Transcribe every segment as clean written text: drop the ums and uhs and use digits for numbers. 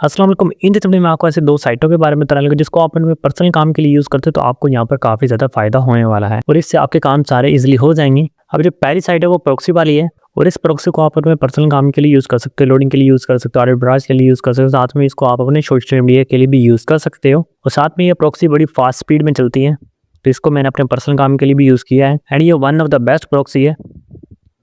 अस्सलाम वालेकुम। इन दिनों में मैं आपको ऐसे 2 साइटों के बारे में बताने लगा जिसको आप अपने पर्सनल काम के लिए यूज़ करते हो, तो आपको यहाँ पर काफ़ी ज़्यादा फ़ायदा होने वाला है और इससे आपके काम सारे ईज़िली हो जाएँगे। अब जो पहली साइट है वो प्रॉक्सी वाली है और इस प्रॉक्सी को आप अपने पर्सनल काम के लिए यूज़ कर सकते हो, लोडिंग के लिए यूज़ कर सकते हो, आर्बिट्राज के लिए यूज़ कर सकते हो, साथ में इसको आप अपने सोशल मीडिया के लिए भी यूज़ कर सकते हो और साथ में ये प्रॉक्सी बड़ी फ़ास्ट स्पीड में चलती है। तो इसको मैंने अपने पर्सनल काम के लिए भी यूज़ किया है एंड ये one of the best proxy है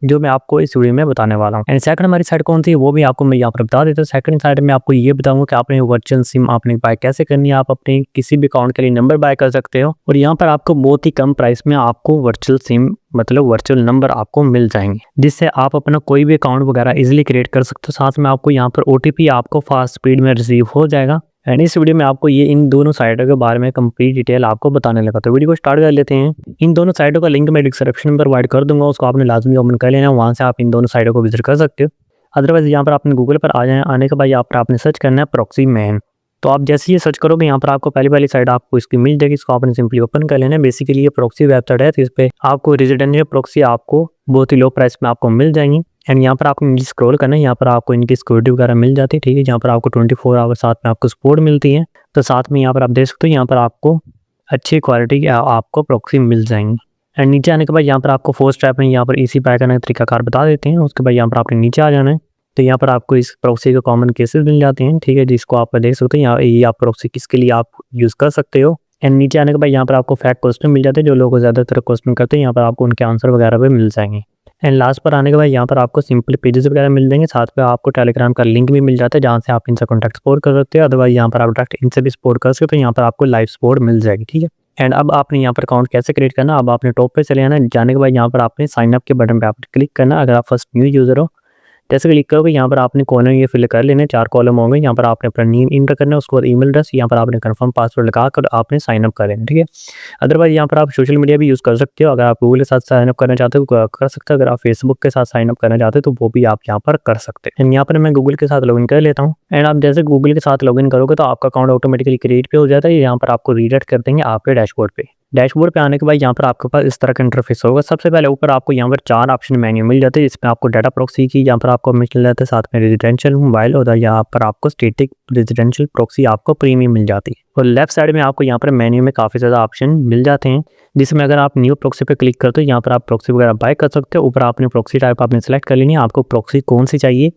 जो मैं आपको इस वीडियो में बताने वाला हूँ। एंड सेकंड हमारी साइट कौन सी है वो भी आपको मैं यहाँ पर बता देता हूँ। सेकंड साइट में आपको ये बताऊंगा कि आपने वर्चुअल सिम आपने बाय कैसे करनी है। आप अपने किसी भी अकाउंट के लिए नंबर बाय कर सकते हो और यहाँ पर आपको बहुत ही कम प्राइस में आपको वर्चुअल सिम मतलब वर्चुअल नंबर आपको मिल जाएंगे, जिससे आप अपना कोई भी अकाउंट वगैरह इजीली क्रिएट कर सकते हो। साथ में आपको यहाँ पर OTP आपको फास्ट स्पीड में रिसीव हो जाएगा एंड इस वीडियो में आपको ये इन दोनों साइटों के बारे में कंप्लीट डिटेल आपको बताने लगा। तो वीडियो को स्टार्ट कर लेते हैं। इन दोनों साइटों का लिंक मैं डिस्क्रिप्शन में प्रोवाइड कर दूंगा, उसको आपने लाजमी ओपन कर लेना, वहाँ से आप इन दोनों साइटों को विजिट कर सकते हो। अदरवाइज यहाँ पर आपने गूगल पर आ जाए, आने के बाद यहाँ पर आपने सर्च करना है प्रॉक्सी मैन। तो आप जैसे ही सर्च करोगे यहाँ पर आपको पहली वाली साइट आपको इसकी मिल जाएगी, इसको आपने सिंपली ओपन कर लेना है। बेसिकली ये प्रॉक्सी वेबसाइट है, तो इस पर आपको रेजिडेंशियल प्रॉक्सी आपको बहुत ही लो प्राइस में आपको मिल जाएंगी एंड यहाँ पर आपको नीचे स्क्रॉल करना है। यहाँ पर आपको इनकी सिक्योरिटी वगैरह मिल जाती है, ठीक है। यहाँ पर आपको 24 आवर साथ में आपको सपोर्ट मिलती है। तो साथ में यहाँ पर आप देख सकते हो यहाँ पर आपको अच्छी क्वालिटी की आपको प्रॉक्सी मिल जाएंगी एंड नीचे आने के बाद यहाँ पर आपको 4 स्टेप में यहाँ पर इसी बाय करने का तरीकाकार बता देते हैं। उसके बाद यहाँ पर आपने नीचे आ जाना है, तो यहाँ पर आपको इस प्रॉक्सी के कॉमन केसेस मिल जाते हैं, ठीक है, जिसको आप देख सकते हो। यहाँ ये आप प्रॉक्सी किसके लिए आप यूज़ कर सकते हो एंड नीचे आने के बाद यहाँ पर आपको फैक्ट क्वेश्चन मिल जाते हैं। जो लोग ज़्यादातर क्वेश्चन करते हैं यहाँ पर आपको उनके आंसर वगैरह भी मिल जाएंगे एंड लास्ट पर आने के बाद यहाँ पर आपको सिंपल पेजेस वगैरह मिल जाएंगे। साथ में आपको टेलीग्राम का लिंक भी मिल जाता है जहाँ से आप इनसे कॉन्टैक्ट सपोर्ट कर सकते हो। अदरवाइज यहाँ पर आप डायरेक्ट इनसे भी सपोर्ट कर सकते हो, तो यहाँ पर आपको लाइव सपोर्ट मिल जाएगी, ठीक है। एंड अब आपने यहाँ पर अकाउंट कैसे क्रिएट करना, अब आपने टॉप पे चले जाना। जाने के बाद यहाँ पर आपने साइन अप के बटन पे आप क्लिक करना। अगर आप फर्स्ट न्यू यूज़र हो, जैसे क्लिक करोगे यहाँ पर आपने कॉलम ये फिल कर लेने, 4 कॉलम होंगे। यहाँ पर आपने अपना नेम इंटर करना है, उसके बाद ईमेल एड्रेस, यहाँ पर आपने कंफर्म पासवर्ड लगा कर आपने साइन अप कर लेना, ठीक है। अदरवाइज यहाँ पर आप सोशल मीडिया भी यूज़ कर सकते हो। अगर आप गूगल के साथ साइन अप करना चाहते हो कर सकते हो। अगर आप फेसबुक के साथ साइन अप करना चाहते हो तो वो भी आप यहाँ पर कर सकते हैं। यहाँ पर मैं गूगल के साथ लॉगिन कर लेता हूँ एंड आप जैसे गूगल के साथ लॉगिन करोगे तो आपका अकाउंट ऑटोमेटिकली क्रिएट पे हो जाता है। यहाँ पर आपको रीडायरेक्ट कर देंगे आपके डैशबोर्ड पे। डैशबोर्ड पे आने के बाद यहाँ पर आपके पास इस तरह का इंटरफेस होगा। सबसे पहले ऊपर आपको यहाँ पर 4 ऑप्शन मेन्यू मिल जाते हैं, जिसमें आपको डाटा प्रॉक्सी की यहाँ पर आपको मिल जाता है, साथ में रेजिडेंशियल मोबाइल और यहाँ पर आपको स्टैटिक रेजिडेंशियल प्रॉक्सी आपको प्रीमियम मिल जाती है। और लेफ्ट साइड में आपको यहाँ पर मेन्यू में काफ़ी ज़्यादा ऑप्शन मिल जाते हैं, जिसमें अगर आप न्यू प्रॉक्सी पे क्लिक करते हो यहाँ पर आप प्रॉक्सी वगैरह बाय कर सकते हो। ऊपर आपने प्रॉक्सी टाइप आपने सेलेक्ट कर लेनी है, आपको प्रॉक्सी कौन सी चाहिए,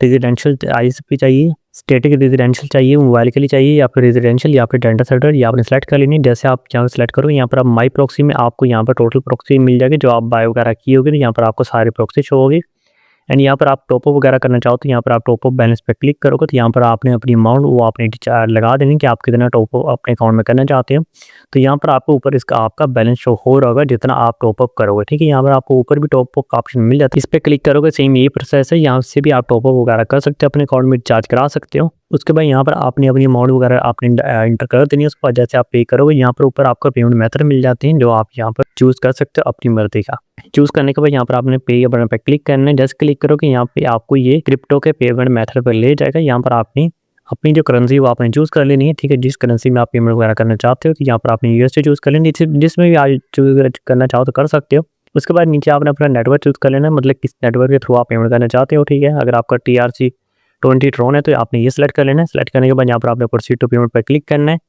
रेजिडेंशियल ISP चाहिए, स्टैटिक रेजिडेंशियल चाहिए, मोबाइल के लिए चाहिए, या फिर रेजिडेंशियल या फिर डेटा सेंटर, ये आपने सेलेक्ट कर लेनी है। जैसे आप यहाँ सेलेक्ट करो यहाँ पर आप माई प्रॉक्सी में आपको यहाँ पर टोटल प्रॉक्सी मिल जाएगी जो आप बाय वगैरह की होगी, तो यहाँ पर आपको सारी प्रॉक्सी शो होगी। एंड यहाँ पर आप टॉपअप वगैरह करना चाहो तो यहाँ पर आप टॉपअप बैलेंस पे क्लिक करोगे तो यहाँ पर आपने अपनी अमाउंट वो आपने लगा देनी कि आप कितना टॉपअप अपने अकाउंट में करना चाहते हो। तो यहाँ पर आपको ऊपर इसका आपका बैलेंस शो हो रहा होगा जितना आप टॉपअप करोगे, ठीक है। यहाँ पर आपको ऊपर भी टॉपअप का ऑप्शन मिल जाता है, इस पर क्लिक करोगे सेम यही प्रोसेस है। यहाँ से भी आप टॉपअप वगैरह कर सकते हो, अपने अकाउंट में रिचार्ज करा सकते हो। उसके बाद यहाँ पर आपने अपनी अमाउंट वगैरह आपने इंटर कर देनी है। उसके बाद जैसे आप पे करोगे यहाँ पर ऊपर आपको पेमेंट मेथड मिल जाते हैं जो आप यहाँ पर चूज़ कर सकते हो अपनी मर्जी का। चूज़ करने के बाद यहाँ पर आपने पे बटन पर क्लिक करना है। जैसे क्लिक करोगे यहाँ पे आपको ये क्रिप्टो के पेमेंट मेथड पर ले जाएगा। यहाँ पर आपने अपनी जो करेंसी वो आपने चूज़ कर लेनी है, ठीक है। जिस करेंसी में आप पेमेंट वगैरह करना चाहते हो तो यहाँ पर आपने USD चूज़ कर लेनी है, जिसमें भी आप चूज़ करना चाहो तो कर सकते हो। उसके बाद नीचे आपने अपना नेटवर्क चूज़ कर लेना है, मतलब किस नेटवर्क के थ्रू आप पेमेंट करना चाहते हो, ठीक है। अगर आपका TRC20 ट्रोन है तो आपने ये सिलेक्ट कर लेना है। सेलेक्ट करने के बाद यहाँ पर आपने प्रोसीड टू पेमेंट पर क्लिक करना है।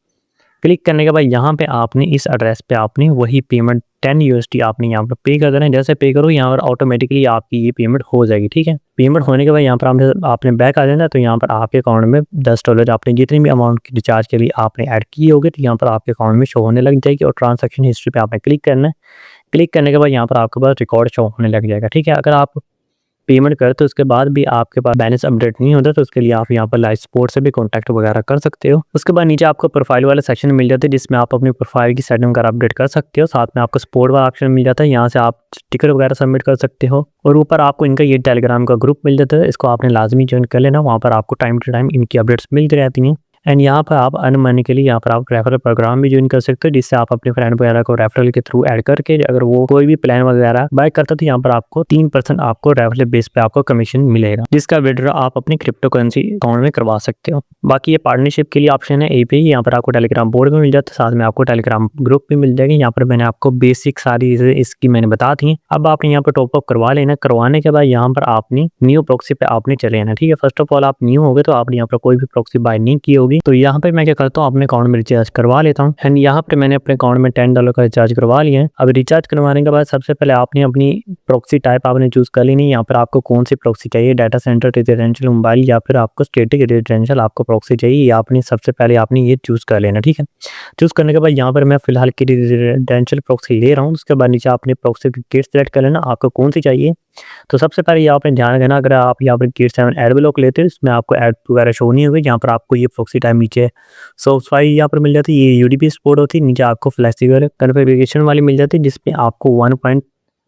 क्लिक करने के बाद यहाँ पे आपने इस एड्रेस पे आपने वही पेमेंट 10 USD आपने यहाँ पर पे कर देना है। जैसे पे करो यहाँ पर ऑटोमेटिकली आपकी ये पेमेंट हो जाएगी, ठीक है। पेमेंट होने के बाद यहाँ पर आपने बैक आ जाना, तो यहाँ पर आपके अकाउंट में $10 आपने जितनी भी अमाउंट की रिचार्ज के लिए आपने ऐड की होगी तो यहाँ पर आपके अकाउंट में शो होने लग जाएगी। और ट्रांजैक्शन हिस्ट्री पे आपने क्लिक करना है। क्लिक करने के बाद यहाँ पर आपके पास रिकॉर्ड शो होने लग जाएगा, ठीक है। अगर आप पेमेंट करते हो उसके बाद भी आपके पास बैलेंस अपडेट नहीं होता तो उसके लिए आप यहाँ पर लाइव सपोर्ट से भी कॉन्टैक्ट वगैरह कर सकते हो। उसके बाद नीचे आपको प्रोफाइल वाला सेक्शन मिल जाता है जिसमें आप अपनी प्रोफाइल की सेटिंग वगैरह अपडेट कर सकते हो। साथ में आपको सपोर्ट वाला ऑप्शन मिल जाता है, यहाँ से आप स्टिकर वगैरह सबमिट कर सकते हो। और ऊपर आपको इनका ये टेलीग्राम का ग्रुप मिल जाता है, इसको आपने लाजमी ज्वाइन कर लेना। वहाँ पर आपको टाइम टू टाइम इनकी अपडेट्स मिलती रहती हैं एंड यहाँ पर आप अर्न मनी के लिए यहाँ पर आप रेफरल प्रोग्राम भी ज्वाइन कर सकते हो, जिससे आप अपने फ्रेंड वगैरह को रेफरल के थ्रू ऐड करके अगर वो कोई भी प्लान वगैरह बाय करता तो यहाँ पर आपको 3% आपको रेफरल बेस पे आपको कमीशन मिलेगा, जिसका विड्रॉ आप अपनी क्रिप्टो करेंसी अकाउंट में करवा सकते हो। बाकी ये पार्टनरशिप के लिए ऑप्शन है एपीआई, यहाँ पर आपको टेलीग्राम बोर्ड में मिल जाता है, साथ में आपको टेलीग्राम ग्रुप भी मिल जाएगी। यहाँ पर मैंने आपको बेसिक सारी चीजें इसकी मैंने बता दी। अब आपने यहाँ पर टॉपअप करवा लेना, करवाने के बाद यहाँ पर आपने न्यू प्रॉक्सी पे आपने चले जाना, ठीक है। फर्स्ट ऑफ ऑल आप न्यू हो गए तो आपने यहाँ पर कोई भी प्रॉक्सी बाय नहीं की होगी, तो यहाँ पर मैं क्या करता हूँ अपने अकाउंट में रिचार्ज करवा लेता हूँ। एंड यहाँ पर मैंने अपने अकाउंट में $10 का रिचार्ज करवा लिया है। अब रिचार्ज करवाने के बाद सबसे पहले आपने अपनी प्रॉक्सी टाइप आपने चूज कर लेनी है। यहाँ पर आपको कौन सी प्रॉक्सी चाहिए, डाटा सेंटर, रेजिडेंशियल, मोबाइल या फिर आपको स्टैटिक रेजिडेंशियल आपको प्रॉक्सी चाहिए, ये आपने सबसे पहले आपने ये चूज कर लेना, ठीक है। चूज करने के बाद यहाँ पर मैं फिलहाल की रेजिडेंशियल प्रॉक्सी ले रहा हूँ। उसके बाद नीचे आपने प्रॉक्सी की किट सेलेक्ट कर लेना, आपको कौन सी चाहिए। तो सबसे पहले यहाँ पर ध्यान रखना, अगर आप यहाँ पर किट 7 एड ब्लॉक लेते हैं इसमें आपको एड वगैरह शो नहीं होगी। यहाँ पर आपको ये प्रॉक्सी टाइम नीचे सोफ्टवाई यहाँ पर मिल जाती है, ये यूडीपी सपोर्ट होती है। नीचे आपको फ्लेक्सिबल कन्फिगरेशन वाली मिल जाती है, जिसमें आपको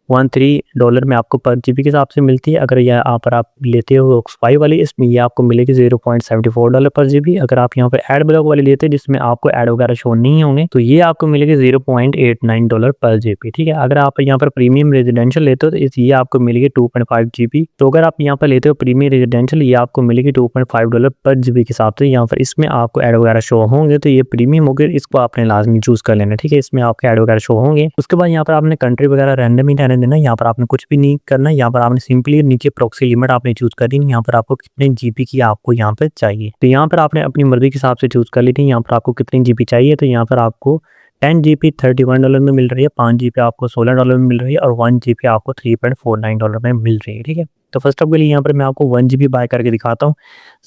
$1.13 में आपको पर जीबी के हिसाब से मिलती है। अगर यहाँ पर आप लेते हो XY वाली, इसमें ये आपको मिलेगी $0.74 पर जीबी। अगर आप यहाँ पर एड ब्लॉक वाली लेते हैं जिसमें आपको एड वगैरह शो नहीं होंगे, तो ये आपको मिलेगी $0.89 पर जीबी, ठीक है। अगर आप यहाँ पर प्रीमियम रेजिडेंशियल लेते हो तो ये आपको मिलेगी 2.5 जीबी। तो अगर आप यहाँ पर लेते हो प्रीमियम रेजिडेंशियल, ये आपको मिलेगी $2.5 पर जीबी के हिसाब से। यहाँ पर इसमें आपको एड वगैरह शो होंगे, तो ये प्रीमियम हो गया, इसको आपने लाजमी चूज कर लेना, ठीक है। इसमें आपके एड वगैरह शो होंगे। उसके बाद यहाँ पर आपने कंट्री वगैरह रैंडम ही रहने देना, यहाँ पर आपने कुछ भी नहीं करना। यहाँ पर आपने सिंपली नीचे प्रॉक्सी लिमिट आपने चूज कर दी, यहाँ पर आपको कितने जीबी की आपको यहाँ पे चाहिए, तो यहाँ पर आपने अपनी मर्जी के हिसाब से चूज कर ली थी। यहाँ पर आपको कितनी जीबी चाहिए, तो यहाँ पर आपको 10 GB $31 में मिल रही है, 5 GB आपको $16 में मिल रही है और 1 GB आपको $3.49 में मिल रही है, ठीक है। तो फर्स्ट ऑफ ऑल यहाँ पर मैं आपको 1 GB बाय करके दिखाता हूँ।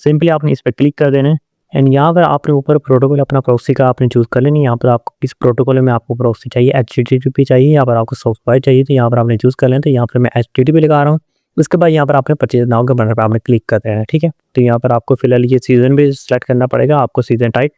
सिंपली आपने इस पर क्लिक कर देना है एंड यहाँ पर आपने ऊपर प्रोटोकॉल अपना प्रॉक्सी का आपने चूज कर लेनी। यहाँ पर आपको किस प्रोटोकॉल में आपको प्रॉक्सी चाहिए, HTTP चाहिए, यहाँ पर आपको सॉफ्टवेयर चाहिए, तो यहाँ पर आपने चूज कर लेना। तो यहाँ पर मैं HTTP लगा रहा हूँ। उसके बाद यहाँ पर आपने परचेज नाउ के बटन पर आपने क्लिक कर देना है, ठीक है। तो यहाँ पर आपको फिलहाल ये सीजन भी सेलेक्ट करना पड़ेगा, आपको सीजन टाइप।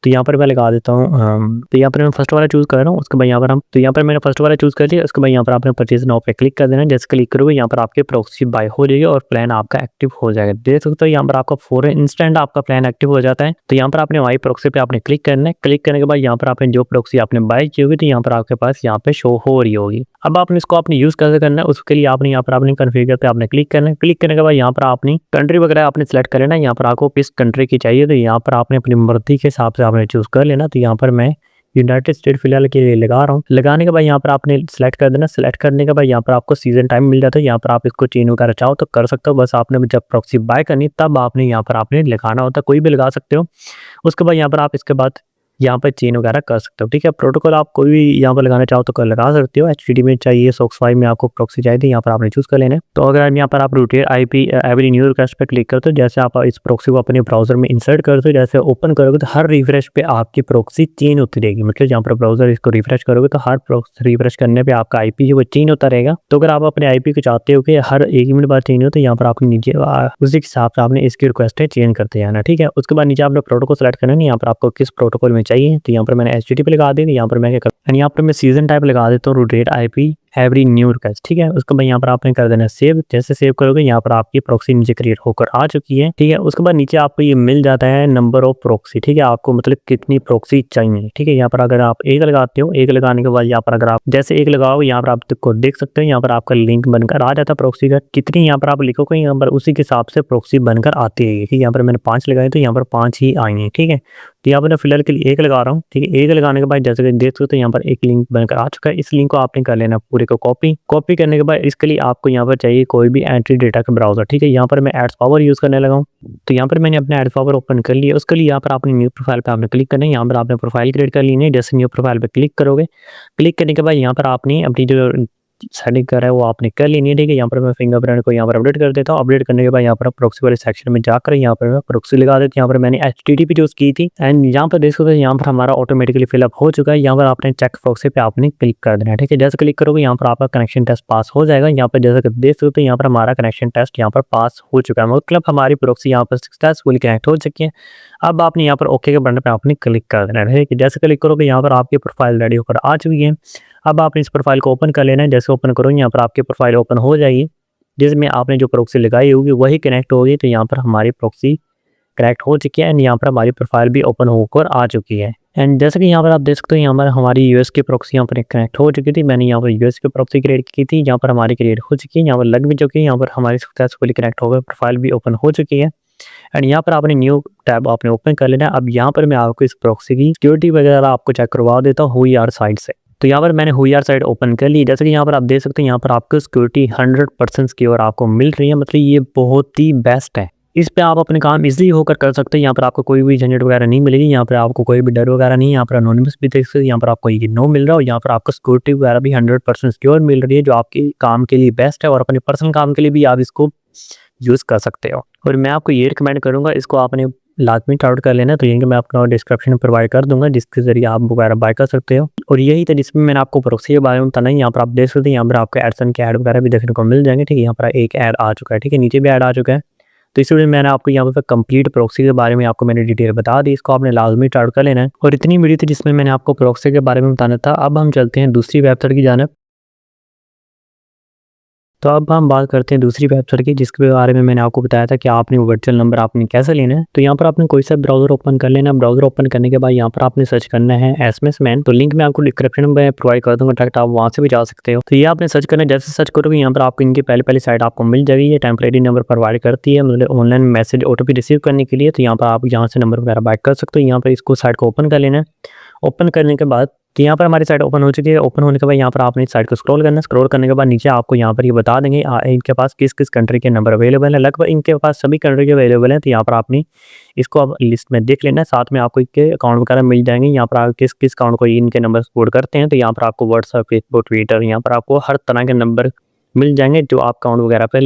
तो यहाँ पर मैं लगा देता हूँ तो यहाँ पर मैं फर्स्ट वाला चूज़ कर रहा हूँ। उसके बाद यहाँ पर हम तो यहाँ पर मैंने फर्स्ट वाला चूज़ कर लिया। उसके बाद यहाँ पर आपने परचेज नाउ पे क्लिक कर देना है। जैसे क्लिक करोगे यहाँ पर आपके प्रॉक्सी बाय हो जाएगी और प्लान आपका एक्टिव हो जाएगा। देख सकते हो यहाँ पर आपका फौरन इंस्टेंट आपका प्लान एक्टिव हो जाता है। तो यहाँ पर आपने वाई प्रॉक्सी पे आपने क्लिक करना है। क्लिक करने के बाद यहाँ पर आपने जो प्रॉक्सी आपने बाय की होगी तो यहाँ पर आपके पास यहाँ पे शो हो रही होगी। अब आपने इसको आपने यूज़ कैसे करना है, उसके लिए आपने यहाँ पर आपने कॉन्फ़िगर पे आपने क्लिक करना है। क्लिक करने के बाद यहाँ पर आपने कंट्री वगैरह आपने सेलेक्ट कर लेना है। यहाँ पर आपको किस कंट्री की चाहिए तो यहाँ पर आपने अपनी मर्जी के हिसाब से आपने चूज़ कर लेना। तो यहाँ पर मैं यूनाइटेड स्टेट फिलहाल के लिए लगा रहा हूँ। लगाने के बाद यहाँ पर आपने सेलेक्ट कर देना। सेलेक्ट करने के बाद यहाँ पर आपको सीजन टाइम मिल जाता है। यहाँ पर आप इसको चेंज वगैरह चाहो तो कर सकते हो। बस आपने जब प्रॉक्सी बाय करनी तब आपने यहाँ पर आपने लगाना होता है, कोई भी लगा सकते हो। उसके बाद यहाँ पर आप इसके बाद यहाँ पर चेन वगैरह कर सकते हो, ठीक है। प्रोटोकॉल आप कोई भी यहाँ पर लगाना चाहो तो कर लगा सकते हो। HTTP में चाहिए, SOCKS में आपको प्रॉक्सी चाहिए, यहाँ पर आपने चूज़ कर लेना है। तो अगर यहाँ पर आप rooted IP every new request पे क्लिक करते हो, जैसे आप इस प्रॉक्सी को अपने ब्राउजर में इंसर्ट करते हो, जैसे ओपन करोगे तो हर रिफ्रेश पे आपकी प्रॉक्सी चेंज होती रहेगी। मतलब जहाँ पर ब्राउजर इसको रिफ्रेश करोगे तो हर रिफ्रेश करने पर आपका IP जो वो चेंज होता रहेगा। तो अगर आप अपने IP को चाहते हो कि हर 1 मिनट बाद चेंज हो तो यहाँ पर आपने नीचे उसी हिसाब से आपने इसकी रिक्वेस्ट चेंज करते जाना, ठीक है। उसके बाद नीचे आपने प्रोटोकॉल सेलेक्ट करना है। यहाँ पर आपको किस प्रोटोकॉल में चाहिए, तो यहाँ पर मैंने HTTP लगा दी। यहाँ पर मैं क्या करता हूँ, यहाँ पर मैं सीजन टाइप लगा देता हूँ rooted IP every new request, ठीक है। उसके बाद यहाँ पर आपने कर देना सेव। जैसे सेव करोगे यहाँ पर आपकी प्रॉक्सी नीचे क्रिएट होकर आ चुकी है, ठीक है। उसके बाद नीचे आपको ये मिल जाता है नंबर ऑफ प्रॉक्सी, ठीक है। आपको मतलब कितनी प्रॉक्सी चाहिए, ठीक है। यहाँ पर अगर आप एक लगाते हो, एक लगाने के बाद यहाँ पर अगर आप जैसे एक लगाओ यहाँ पर आप देख सकते हो यहाँ पर आपका लिंक बनकर आ जाता है प्रॉक्सी का। कितनी यहाँ पर आप लिखोगे यहाँ पर उसी के हिसाब से प्रॉक्सी बनकर आती है, ठीक है। यहाँ पर मैंने 5 लगाए तो यहाँ पर 5 ही आई हैं, ठीक है। तो यहाँ पर मैं फिलहाल के लिए एक लगा रहा हूँ, ठीक है। एक लगाने के बाद जैसे कि देख सकते हो यहाँ पर एक लिंक बनकर आ चुका है। इस लिंक को आपने कर लेना पूरे को कॉपी करने के बाद इसके लिए आपको यहाँ पर चाहिए कोई भी एंट्री डेटा का ब्राउजर, ठीक है। यहाँ पर मैं एड्स पावर यूज़ करने लगा हूँ। तो यहाँ पर मैंने अपना एड्स पावर ओपन कर लिया। उसके लिए यहाँ पर आपने न्यू प्रोफाइल पे आपने क्लिक करना है। यहाँ पर आपने प्रोफाइल क्रिएट कर लेनी है। जैसे न्यू प्रोफाइल पे क्लिक करोगे, क्लिक करने के बाद यहाँ पर आपने अपनी जो सेटिंग कर रहा है वो आपने कर लेनी है, ठीक है। यहाँ पर मैं फिंगरप्रिंट को यहाँ पर अपडेट कर देता हूँ। अपडेट करने के बाद यहाँ पर प्रॉक्सी वाले सेक्शन में जाकर यहाँ पर मैं प्रॉक्सी लगा देता हूँ। यहाँ पर मैंने HTTP चूज़ की थी एंड यहाँ पर देख सकते हो यहाँ पर हमारा ऑटोमेटिकली फिलअप हो चुका है। यहाँ पर आपने चेक प्रॉक्सी पे आपने क्लिक कर देना है, ठीक है। जैसे क्लिक करोगे यहाँ पर आपका कनेक्शन टेस्ट पास हो जाएगा। यहाँ पर जैसे देख सकते हो यहाँ पर हमारा कनेक्शन टेस्ट यहाँ पर पास हो चुका है, मतलब हमारी प्रॉक्सी यहाँ पर सक्सेसफुली कनेक्ट हो चुकी है। अब आपने यहाँ पर ओके के बटन पर आपने क्लिक कर देना है, ठीक है। जैसे क्लिक करोगे यहाँ पर आपकी प्रोफाइल रेडी होकर आ चुकी है। अब आपने इस प्रोफाइल को ओपन कर लेना है। जैसे ओपन करोगे यहाँ पर आपकी प्रोफाइल ओपन हो जाएगी, जिसमें आपने जो प्रॉक्सी लगाई होगी वही कनेक्ट होगी। तो यहाँ पर हमारी प्रॉक्सी कनेक्ट हो चुकी है एंड यहाँ पर हमारी प्रोफाइल भी ओपन होकर आ चुकी है। एंड जैसे कि यहाँ पर आप देख सकते हो, यहाँ पर हमारी यूएस की प्रॉक्सी यहाँ पर कनेक्ट हो चुकी थी। मैंने यहाँ पर यूएस की प्रॉक्सी क्रिएट की थी, यहाँ पर हमारी क्रिएट हो चुकी है, यहाँ पर लग भी चुकी है, यहाँ पर हमारी सक्सेसफुली कनेक्ट हो गई, प्रोफाइल भी ओपन हो चुकी है। एंड यहाँ पर आपने न्यू टैब आपने ओपन कर लेना है। अब यहाँ पर मैं आपको इस प्रॉक्सी की सिक्योरिटी वगैरह आपको चेक करवा देता हूँ हुईआर साइट से। तो यहाँ पर मैंने हुईआर साइट ओपन कर ली। जैसे कि यहाँ पर आप देख सकते हैं, यहाँ पर आपको सिक्योरिटी 100% सिक्योर आपको मिल रही है, मतलब ये बहुत ही बेस्ट है। इस पे आप अपने काम इजीली होकर कर सकते हैं। यहाँ पर आपको कोई भी झंझट वगैरह नहीं मिलेगी, यहाँ पर आपको कोई भी डर वगैरह नहीं, यहाँ पर अनोनिमस भी देख सकते हैं, यहाँ पर आपको ये नो मिल रहा है और यहाँ पर आपको सिक्योरिटी वगैरह भी 100% सिक्योर मिल रही है, जो आपके काम के लिए बेस्ट है और अपने पर्सनल काम के लिए भी आप इसको यूज़ कर सकते हो। और मैं आपको ये रिकमेंड करूँगा, इसको आपने लाजमी डाउनलोड कर लेना। तो यही मैं अपना डिस्क्रिप्शन में प्रोवाइड कर दूंगा, जिसके जरिए आप वगैरह बाय कर सकते हो। और यही था जिसमें मैंने आपको प्रॉक्सी के बारे में बताना है। यहाँ पर आप देख सकते हैं, यहाँ पर आपको एडसन के ऐड वगैरह भी देखने को मिल जाएंगे, ठीक है। यहाँ पर एक ऐड आ चुका है, ठीक है, नीचे भी ऐड आ चुका है। तो इस वीडियो में मैंने आपको यहाँ पर कंप्लीट प्रॉक्सी के बारे में आपको मैंने डिटेल बता दी, इसको आपने लाजमी डाउनलोड कर लेना है। और इतनी वीडियो थी जिसमें मैंने आपको प्रॉक्सी के बारे में बताना था। अब हम चलते हैं दूसरी वेबसाइट की जानिब। तो अब हम बात करते हैं दूसरी वेबसाइट की, जिसके बारे में मैंने आपको बताया था कि आपने वर्चुअल नंबर आपने कैसे लेना है। तो यहाँ पर आपने कोई सा ब्राउज़र ओपन कर लेना। ब्राउज़र ओपन करने के बाद यहाँ पर आपने सर्च करना है एसएमएस मैन। तो लिंक मैं आपको डिस्क्रिप्शन में प्रोवाइड कर दूँगा, डायरेक्ट आप वहाँ से भी जा सकते हो। तो ये आपने सर्च करना है, जैसे सर्च करोगे यहाँ पर आपको इनकी पहली साइट आपको मिल जाएगी। ये टेम्परेरी नंबर प्रोवाइड करती है, मतलब ऑनलाइन मैसेज ओटीपी रिसीव करने के लिए। तो यहाँ पर आप यहाँ से नंबर वगैरह बाय कर सकते हो। यहाँ पर इसको साइट को ओपन कर लेना है। ओपन करने के बाद तो यहाँ पर हमारी साइट ओपन हो चुकी है। ओपन होने के बाद यहाँ पर आपने इस साइट को स्क्रॉल करना है। स्क्रॉल करने के बाद नीचे आपको यहाँ पर ये बता देंगे इनके पास किस किस कंट्री के नंबर अवेलेबल है। लगभग इनके पास सभी कंट्री के अवेलेबल हैं। तो यहाँ पर आपने इसको अब लिस्ट में देख लेना है। साथ में आपको इनके अकाउंट वगैरह मिल जाएंगे। यहाँ पर आप किस किस अकाउंट को इनके नंबर सपोर्ट करते हैं। तो यहाँ पर आपको व्हाट्सएप, फेसबुक, ट्विटर, यहाँ पर आपको हर तरह के नंबर मिल जाएंगे, जो आप अकाउंट वगैरह पर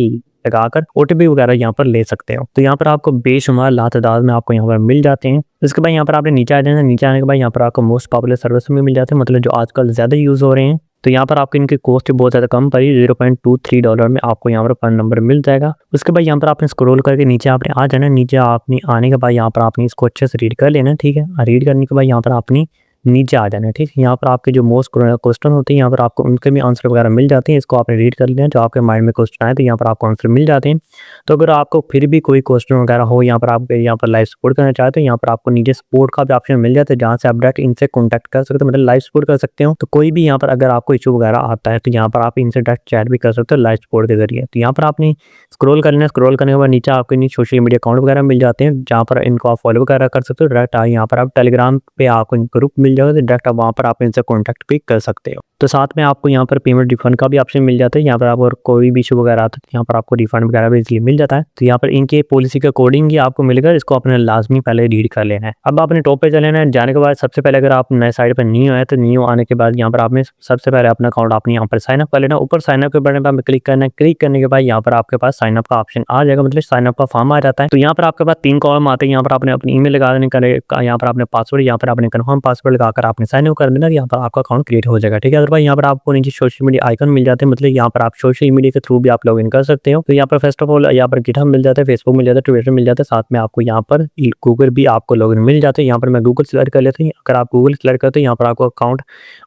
लगाकर ओटीपी वगैरह यहाँ पर ले सकते हो। तो यहाँ पर आपको बेशुमार लातादाद में आपको यहाँ पर मिल जाते हैं। इसके बाद यहाँ पर आपने नीचे आ जाना है। नीचे आने के बाद यहाँ पर आपको मोस्ट पॉपुलर सर्विस में मिल जाते हैं, मतलब जो आजकल ज़्यादा यूज़ हो रहे हैं। तो यहाँ पर आपको इनकी कॉस्ट बहुत ज़्यादा कम पड़ी, $0.23 में आपको यहाँ पर नंबर मिल जाएगा। उसके बाद यहाँ पर आपने स्क्रॉल करके नीचे आपने आ जाना है। नीचे आपने आने के बाद यहाँ पर आपने इसको अच्छे से रीड कर लेना है, ठीक है। रीड करने के बाद यहाँ पर आपने नीचे आ जाना है, ठीक है। यहाँ पर आपके जो मोस्ट क्वेश्चन होते हैं, यहाँ पर आपको उनके भी आंसर वगैरह मिल जाते हैं। इसको आपने रीड कर लेना है, जो आपके माइंड में क्वेश्चन आए तो यहाँ पर आपको आंसर मिल जाते हैं। तो अगर आपको फिर भी कोई क्वेश्चन वगैरह हो, यहाँ पर आप यहाँ पर लाइव सपोर्ट करना चाहते हो, यहाँ पर आपको नीचे सपोर्ट का भी ऑप्शन मिल जाता है, जहाँ से आप डायरेक्ट इनसे कॉन्टैक्ट कर सकते हो, मतलब लाइव सपोर्ट कर सकते हो। तो कोई भी यहाँ पर अगर आपको इशू वगैरह आता है तो यहाँ पर आप इनसे डायरेक्ट चैट भी कर सकते हो लाइव सपोर्ट के जरिए। तो यहाँ पर आपने स्क्रॉल करना है। स्क्रॉल करने के बाद नीचे आपको इन सोशल मीडिया अकाउंट वगैरह मिल जाते हैं, जहाँ पर इनको आप फॉलो वगैरह कर सकते हो। डायरेक्ट यहाँ पर आप टेलीग्राम पे आपको ग्रुप मिल जाएगा, तो डायरेक्ट आप वहाँ पर आप इनसे कॉन्टैक्ट भी कर सकते हो। तो साथ में आपको यहाँ पर पेमेंट रिफंड का भी ऑप्शन मिल जाता है। यहाँ पर आप और कोई भी इशू वगैरह आता है तो यहाँ पर आपको रिफंड वगैरह भी इसलिए मिल जाता है। तो यहाँ पर इनके पॉलिसी के अकॉर्डिंग ही आपको मिलेगा, इसको आपने लाजमी पहले रीड कर लेना है। अब आपने टॉप पे चले जाना है। जाने के बाद सबसे पहले अगर आप नए साइट पर न्यू आए तो न्यू आने के बाद यहाँ पर आपने सबसे पहले अपना अकाउंट आपने यहाँ पर साइनअप कर लेना। ऊपर साइनअप के बटन पर क्लिक करना है। क्लिक करने के बाद यहाँ पर आपके पास साइनअप का ऑप्शन आ जाएगा, मतलब साइनअप का फॉर्म आ जाता है। तो यहाँ पर आपके पास 3 कॉलम आते हैं। यहाँ पर आपने अपनी ईमेल लगा देने का, यहाँ पर आपने पासवर्ड, यहाँ पर आपने कन्फर्म पासवर्ड लगाकर आपने साइन अप कर देना। यहाँ पर आपका अकाउंट क्रिएट हो जाएगा, ठीक है। अदरवाइज यहाँ पर आपको नीचे सोशल मीडिया आइकन मिल जाते हैं, मतलब यहाँ पर आप सोशल मीडिया के थ्रू भी आप लॉगिन कर सकते हो। तो यहाँ पर फर्स्ट ऑफ ऑल यहाँ पर गिटहब मिल जाता है, फेसबुक मिल जाता है, ट्विटर मिल जाता है, साथ में आपको यहाँ पर गूगल भी आपको लॉगिन मिल जाता है। यहाँ पर मैं गूगल सेलेक्ट कर लेता हूँ। अगर आप गूगल सेलेक्ट करते हो यहाँ पर आपको अकाउंट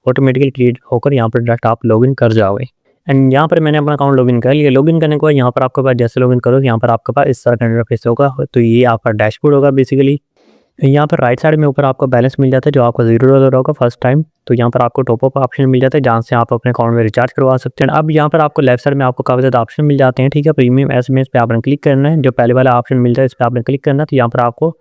ऑटोमेटिकली क्रिएट होकर यहाँ पर डायरेक्ट आप लॉगिन कर जाओगे। एंड यहाँ पर मैंने अपना अकाउंट लॉगिन कर लिया। लॉगिन करने के बाद यहाँ पर आपके पास जैसे लॉगिन करो, यहाँ पर आपके पास इस तरह का इंटरफेस होगा। तो ये आपका डैशबोर्ड होगा बेसिकली। यहाँ पर राइट साइड में ऊपर आपको बैलेंस मिल जाता है, जो आपका $0 होगा फर्स्ट टाइम। तो यहाँ पर आपको टॉप अप ऑप्शन मिल जाता है, जहाँ से आप अपने अकाउंट में रिचार्ज करवा सकते हैं। अब यहाँ पर आपको लेफ्ट साइड में आपको काफ़ी ज़्यादा ऑप्शन मिल जाते हैं, ठीक है। प्रीमियम एसएमएस पे आपने क्लिक करना है। जो पहले वाला ऑप्शन मिलता है इस पर आपने क्लिक करना है। तो यहाँ पर आपको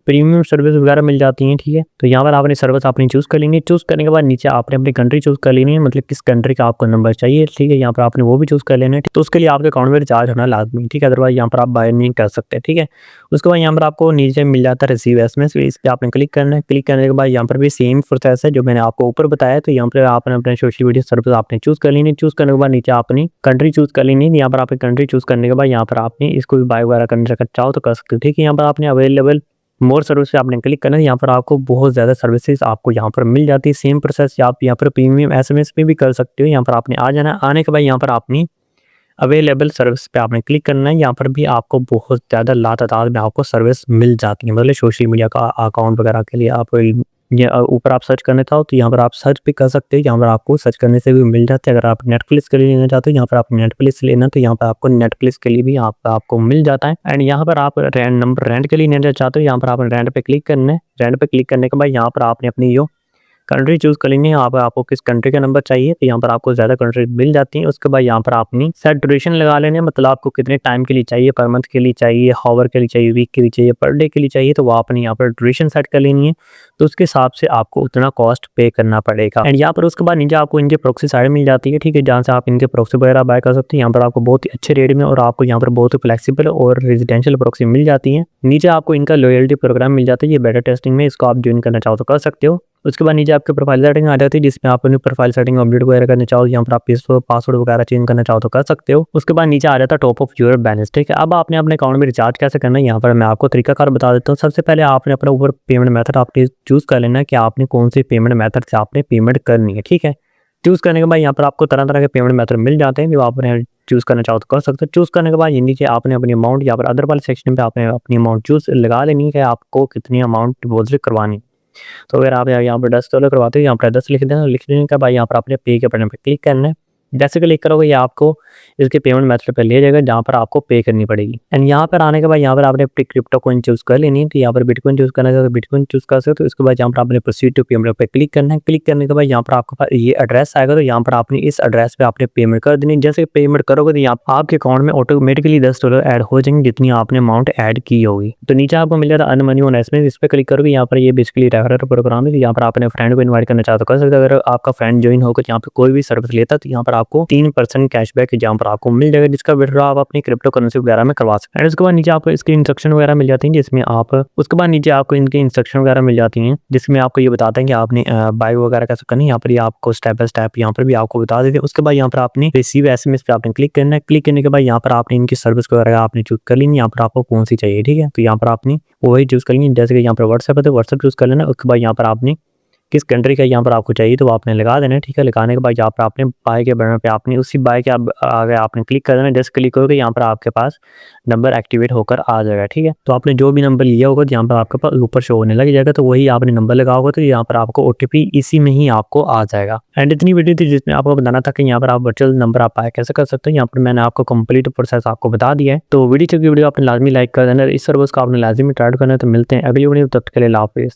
प्रीमियम सर्विस वगैरह मिल जाती हैं, ठीक है। तो यहाँ पर आपने सर्विस आपने चूज़ कर लेनी है। चूज़ करने के बाद नीचे आपने अपनी कंट्री चूज़ कर लेनी है, मतलब किस कंट्री का आपको नंबर चाहिए, ठीक है। यहाँ पर आपने वो भी चूज़ कर लेना है। तो उसके लिए आपके अकाउंट में रिचार्ज होना लाजमी, ठीक है। अदरवाइज यहाँ पर आप बाय नहीं कर सकते, ठीक है। उसके बाद यहाँ पर आपको नीचे मिल जाता है रिसीव एसएमएस, इस पर आपने क्लिक करना है। क्लिक करने के बाद यहाँ पर भी सेम प्रोसेस है जो मैंने आपको ऊपर बताया। तो यहाँ पर आपने अपने सोशल मीडिया सर्विस आपने चूज़ कर लेनी है। चूज़ करने के बाद नीचे आपने कंट्री चूज़ कर लेनी है। यहाँ पर आपकी कंट्री चूज़ करने के बाद यहाँ पर आपने इसको भी बाय वगैरह करना चाहो तो कर सकते हो, ठीक है। यहाँ पर आपने अवेलेबल मोर सर्विस पे आपने क्लिक करना है। यहाँ पर आपको बहुत ज़्यादा सर्विसेज आपको यहाँ पर मिल जाती है। सेम प्रोसेस आप यहाँ पर प्रीमियम एसएमएस पे भी कर सकते हो। यहाँ पर आपने आ जाना है। आने के बाद यहाँ पर आपने अवेलेबल सर्विस पे आपने क्लिक करना है। यहाँ पर भी आपको बहुत ज़्यादा लातादाद में आपको सर्विस मिल जाती है, मतलब सोशल मीडिया का अकाउंट वगैरह के लिए आप ये ऊपर आप सर्च करना चाहो तो यहाँ पर आप सर्च भी कर सकते हो, यहाँ पर आपको सर्च करने से भी मिल जाते हैं। अगर आप नेटफ्लिक्स के लिए लेना चाहते हो, यहाँ पर आप नेटफ्लिक्स लेना तो यहाँ पर आपको नेटफ्लिक्स के लिए भी आपको मिल जाता है। एंड यहाँ पर आप रेंट के लिए लेना चाहते हो, यहाँ पर आप रेंट पे क्लिक करना है। रेंट पे क्लिक करने के बाद यहाँ पर आपने अपनी जो कंट्री चूज़ कर लेंगे, यहाँ पर आपको किस कंट्री का नंबर चाहिए तो यहाँ पर आपको ज़्यादा कंट्री मिल जाती हैं। उसके बाद यहाँ पर आपने सेट ड्यूरेशन लगा लेने, मतलब आपको कितने टाइम के लिए चाहिए, पर मंथ के लिए चाहिए, हावर के लिए चाहिए, वीक के लिए चाहिए, पर डे के लिए चाहिए, तो वो आपने यहाँ पर ड्यूरेशन सेट कर लेनी है। तो उसके हिसाब से आपको उतना कॉस्ट पे करना पड़ेगा। एंड यहाँ पर उसके बाद नीचे आपको इनके प्रॉक्सी साइट मिल जाती है, ठीक है, जहाँ से आप इनके प्रॉक्सी वगैरह बाय कर सकते हैं। यहाँ पर आपको बहुत ही अच्छे रेट में और आपको यहाँ पर बहुत ही फ्लेक्सिबल और रेजिडेंशियल प्रॉक्सी मिल जाती है। नीचे आपको इनका लॉयल्टी प्रोग्राम मिल जाता है, ये बेटा टेस्टिंग में, इसको आप ज्वाइन करना चाहो तो कर सकते हो। उसके बाद नीचे आपके प्रोफाइल सेटिंग आ जाती है, जिसमें आप अपनी प्रोफाइल सेटिंग अपडेट वगैरह करना चाहो, यहाँ पर आप पासवर्ड वगैरह चेंज करना चाहो तो कर सकते हो। उसके बाद नीचे आ जाता है टॉप अप योर बैलेंस, ठीक है। अब आपने अपने अकाउंट में रिचार्ज कैसे करना है, यहाँ पर मैं आपको तरीकाकार बता देता हूँ। सबसे पहले आपने अपना ऊपर पेमेंट मेथड आपने चूज़ कर लेना है कि आपने कौन सी पेमेंट मेथड से आपने पेमेंट करनी है, ठीक है। चूज़ करने के बाद यहाँ पर आपको तरह तरह के पेमेंट मेथड मिल जाते हैं, जो आपने चूज़ करना चाहो तो कर सकते हो। चूज़ करने के बाद ये नीचे आपने अपनी अमाउंट, यहाँ पर अदर वाले सेक्शन पे आपने अपनी अमाउंट चूज़ लगा लेनी है कि आपको कितनी अमाउंट डिपॉजिट करवानी। तो अगर आप यहाँ पर $10 करवाते हो, यहाँ पर 10 लिख देना। लिख देने के बाद यहाँ पर आपने पे के बटन पे क्लिक करना है। जैसे क्लिक करोगे ये आपको इसके पेमेंट मेथड पे ले जाएगा, जहाँ पर आपको पे करनी पड़ेगी। एंड यहाँ पर आने के बाद यहाँ पर आपने अपनी क्रिप्टो कॉइन चूज़ कर लेनी है, तो यहाँ पर बिटकॉइन चूज़ करना है तो बिटकॉइन चूज़ कर सकते हो। तो उसके बाद यहाँ पर आपने प्रोसीड टू पेमेंट पे क्लिक करना है। क्लिक करने के बाद यहाँ पर आपके पास ये एड्रेस आएगा, तो यहाँ पर आपने इस एड्रेस पे आपने पेमेंट कर देनी। जैसे पेमेंट करोगे तो यहाँ आपके अकाउंट में ऑटोमेटिकली $10 ऐड हो जाएंगे, जितनी आपने अमाउंट ऐड की होगी। तो नीचे आपको मिल जाता है अर्न मनी ऑन एसएमएस, इस पर क्लिक करोगे, यहाँ पर ये बेसिकली रेफरल प्रोग्राम है। यहाँ पर आपने फ्रेंड को इन्वाइट करना चाहते हो कर सकते हो। अगर आपका फ्रेंड ज्वाइन होकर यहाँ पे कोई भी सर्विस लेता तो यहाँ पर आपको 3% कैशबैक जहाँ पर आपको मिल जाएगा, जिसका विड्रॉ आप अपनी क्रिप्टो करेंसी वगैरह में करवा सकते हैं। उसके बाद नीचे आपको इसकी इंस्ट्रक्शन वगैरह मिल जाती हैं, जिसमें आप उसके बाद नीचे आपको इनकी इंस्ट्रक्शन वगैरह मिल जाती हैं, जिसमें आपको ये बताते हैं कि आपने बाय वगैरह कैसे करनी है। यहाँ पर ये आपको स्टेप बाय स्टेप यहाँ पर भी आपको बता देते हैं। उसके बाद यहाँ पर आपने रिसीव एसएमएस पे आपने क्लिक करना है। क्लिक करने के बाद यहाँ पर आपने इनकी सर्विस वगैरह आपने चूज कर लेनी, यहाँ पर आपको कौन सी चाहिए, ठीक है। तो यहाँ पर आपने वही चूज कर लेंगे, जैसे कि यहाँ पर व्हाट्सएप है तो व्हाट्सएप चूज कर लेना। उसके बाद यहाँ पर आपने किस कंट्री का यहाँ पर आपको चाहिए तो वो आपने लगा देना है, ठीक है। लगाने के बाद यहाँ पर आपने बाय के बटन पे आपने उसी बाय के आगे आपने क्लिक कर देना। जस्ट क्लिक करोगे यहाँ पर आपके पास नंबर एक्टिवेट होकर आ जाएगा, ठीक है। तो आपने जो भी नंबर लिया होगा यहाँ पर आपके पास ऊपर शो होने लग जाएगा, तो वही आपने नंबर लगा होगा, तो यहाँ पर आपको OTP इसी में ही आपको आ जाएगा। एंड इतनी वीडियो थी जिसमें आपको बताना था कि यहाँ पर आप वर्चुअल नंबर आप बाय कैसे कर सकते हो। यहाँ पर मैंने आपको कंप्लीट प्रोसेस आपको बता दिया है। तो वीडियो आपने लाजमी लाइक कर देना, इस सर्विस को आपने लाजमी ट्राई करना है। तो मिलते हैं अगली वीडियो, तब तक के लिए अल्लाह हाफिज़।